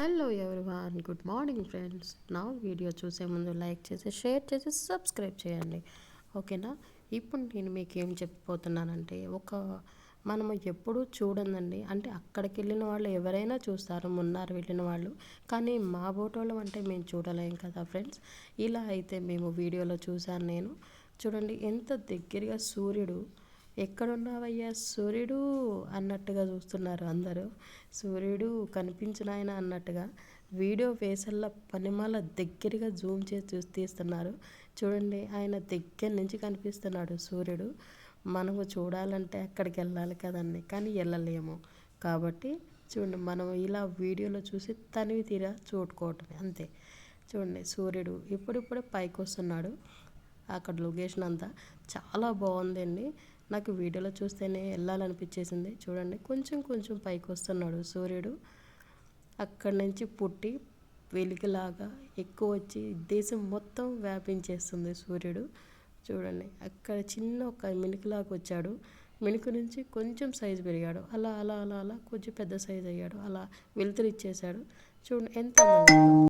Hello everyone, good morning friends. నా video చూసే ముందు లైక్ చేసి, షేర్ చేసి, సబ్స్క్రైబ్ చేయండి, ఓకేనా? ఇప్పుడు నేను మీకు ఏం చెప్పిపోతున్నానంటే, మనము ఎప్పుడూ చూడండి, అంటే అక్కడికి వెళ్ళిన వాళ్ళు ఎవరైనా చూస్తారు, మున్నారు వెళ్ళిన వాళ్ళు. కానీ మా బోటోళ్ళం అంటే మేము చూడలేం కదా ఫ్రెండ్స్. ఇలా అయితే మేము వీడియోలో చూశాను నేను. చూడండి ఎంత దగ్గరగా సూర్యుడు, ఎక్కడున్నావయ్యా సూర్యుడు అన్నట్టుగా చూస్తున్నారు అందరూ. సూర్యుడు కనిపించినాయన అన్నట్టుగా వీడియో వేసల్లా పనిమాల దగ్గరగా జూమ్ చేసి తీస్తున్నారు. చూడండి, ఆయన దగ్గర నుంచి కనిపిస్తున్నాడు సూర్యుడు. మనము చూడాలంటే అక్కడికి వెళ్ళాలి కదండి, కానీ వెళ్ళలేము. కాబట్టి చూడండి, మనం ఇలా వీడియోలో చూసి తనివి తీరా చూడుకోవటమే అంతే. చూడండి, సూర్యుడు ఇప్పుడిప్పుడే పైకి వస్తున్నాడు. అక్కడ లొకేషన్ అంతా చాలా బాగుందండి. నాకు వీడియోలో చూస్తేనే వెళ్ళాలనిపించేసింది. చూడండి, కొంచెం కొంచెం పైకి వస్తున్నాడు సూర్యుడు. అక్కడి నుంచి పుట్టి వెలుగులాగా ఎక్కువ వచ్చి దేశం మొత్తం వ్యాపించేస్తుంది సూర్యుడు. చూడండి, అక్కడ చిన్న ఒక మినుకులాగా వచ్చాడు. మినుకు నుంచి కొంచెం సైజు పెరిగాడు. అలా అలా అలా అలా కొంచెం పెద్ద సైజు అయ్యాడు. అలా వెలుతురు ఇచ్చేసాడు. చూడండి ఎంత అందంగా